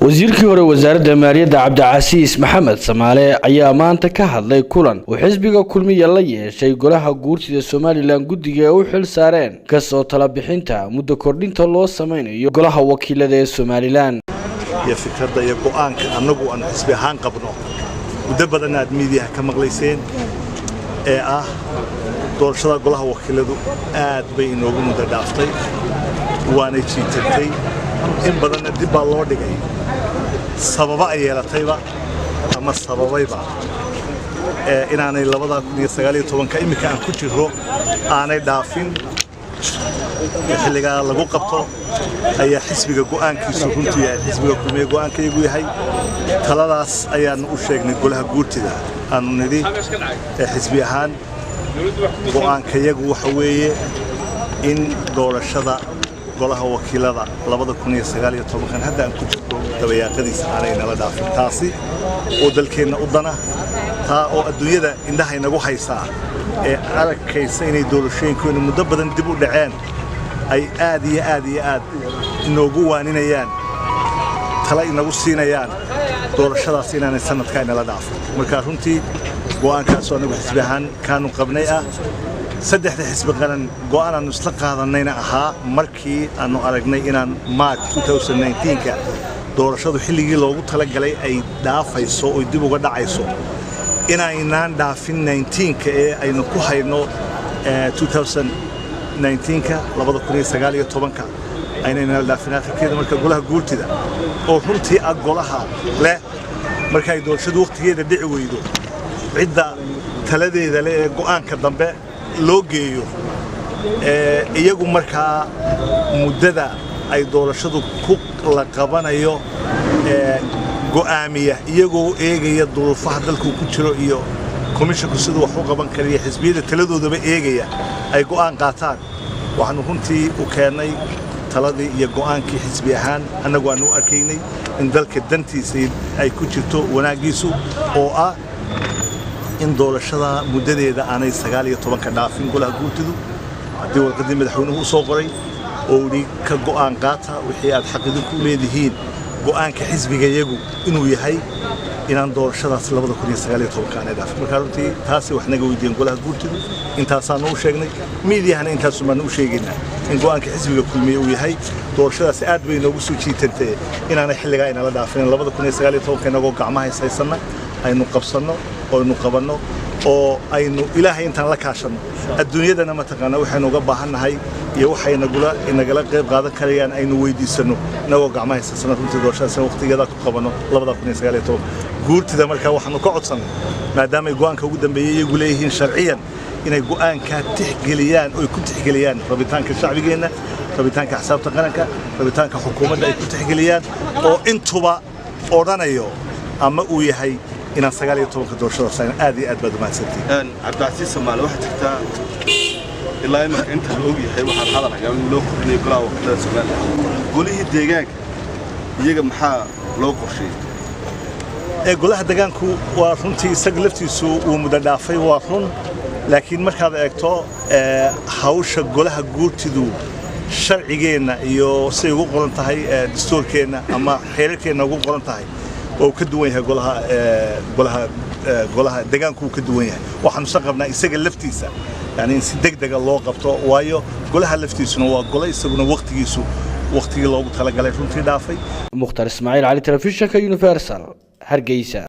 wasiirkii hore wasaaradda maaliyadda Cabdicasiis Maxamed Samaale ayaa maanta ka hadlay kulan uu xisbiga kulmiye la yeeshay golaha guurtida Soomaaliland guddiga u xil saareen ka soo tala bixinta muddo kordhinta loo sameeyo golaha wakiilada ee Soomaaliland iyo fikradda iyo go'aanka anagu aan xisbi ahaan qabno muddo badan aad miidiyaha ka maqlayseen ee ah doorashada golaha wakiiladu aad bay inoogu muddo dhaaftay waana jiitay in badan dib baa loo dhigay sababa ay yeelatayba ama sababayba inaanay 2019 imika aan ku jiro aanay dhaafin xilliga lagu qabto ayaa xisbiga go'aankiisu runtii yahay xisbiga kulmiye go'aankaygu yahay taladaas ayaan u sheegnay golaha guurtida aanu nidhi xisbi ahaan go'aankayagu waxa weeye in doorashada golaha wakiilada 2019 hadda aan ku jirto dabayaaqadiisa aanay nala dhaafin taasi oo dalkeena u dana taa oo adduunyada indhaha inagu haysaa ee arkaysa inay doorashooyinkoona muddo badan dib u dhaceen ay aad inoogu waaninayaan tala inagu siinayaan doorashadaas inaanay sanadka inala dhaafin marka runtii go'aankaas oo anagu xisbi ahaan kaanu qabnay ah saddexda xisbi qaran go'aan aanu isla qaadanayna ahaa markii aanu aragnay inaan March 2019ka doorashadu xilligii loogu talagalay ay dhaafayso oo dib uga dhacayso inaanaan dhaafin 19ka ee aynu ku hayno 2019ka 2019ka aynayna dhaafin akhirkeeda marka golaha guurtida oo runtii golaha leh marka ay doorashadu waqtigeeda dhici weydo cidda taladeeda leh ee go'aanka dambe loo geeyo iyagu markaa muddada ay doorashadu ku la qabanayo go'aamiya iyagoo eegaya duruufaha dalku ku jiro iyo komishanku sidoo wax u qaban kariya xisbiyada taladoodaba eegaya ay go'aan qaataan waxaanu runtii u keenay taladii iyo go'aankii xisbi ahaan anagu aanu arkaynay in dalka dantiisa ay ku jirto wanaagiisu oo ah in doorashada muddadeeda aanay 19 ka dhaafin golaha guurtidu haddii warqadii madaxweynuhu u soo qoray oo weli ka go'aan qaata wixii aad xaqiiqo ku leedihiin go'aanka xisbiga iyagu inuu yahay inaan doorashadaas 2019 aanay dhaafin marka runtii taasi wax naga weydiin golaha guurtidu intaasaanu u sheegnay miidiyahana intaasu baan u sheegaynaa in go'aanka xisbiga kulmiye uu yahay doorashadaas aad bay noogu soo jiitantay inaanay xilliga inala dhaafin 2019 inagoo gacmaha haysanna aynu qabsanno oo aynu qabanno oo aynu ilaahay intaan la kaashano adduunyadana ma taqaana waxaynu uga baahannahay iyo waxay nagala qayb qaadan karayaan aynu weydiisano inagoo gacmaha haysanna runtii doorashadaas waqtigeeda ku qabanno 2019 guurtida markaa waxaanu ka codsanay maadaama ay go'aanka ugu dambeeyay iyagu leeyihiin sharciyan inay go'aanka tixgeliyaan oo ku tixgeliyaan rabitaanka shacbigeena rabitaanka xisaabta qaranka rabitaanka xukuumadda ay ku tixgeliyaan oo intuba odhanayo ama uu yahay إن 19 doorashada sayna aad baad u mahadsantiin Cabdicasiis Samaale waxa jirta ilaa imika inta la og yahay waxa hadalaya in loo kordhiyo golaha wakiilada Soomaaliland golihii deegaanka iyaga maxaa loo qorsheeyay golaha deegaanku waa runtii isaga laftiisu uu muddo dhaafay waa run laakiin markaad eegto hawsha golaha guurtidu sharcigeena iyo si ugu qoran tahay dastuurkeena ama xeerarkeena ugu qoran tahay oo ka duwan yahay golaha deegaanku ka duwan yahay waxaanu shaqabnaa isaga laftiisa yani si degdeg loo qabto waayo golaha laftiisuna waa gole isaguna waqtigii loogu talagalay runtii dhaafay Mukhtar Ismaaciil Ali telefishinka Universal Hargeysa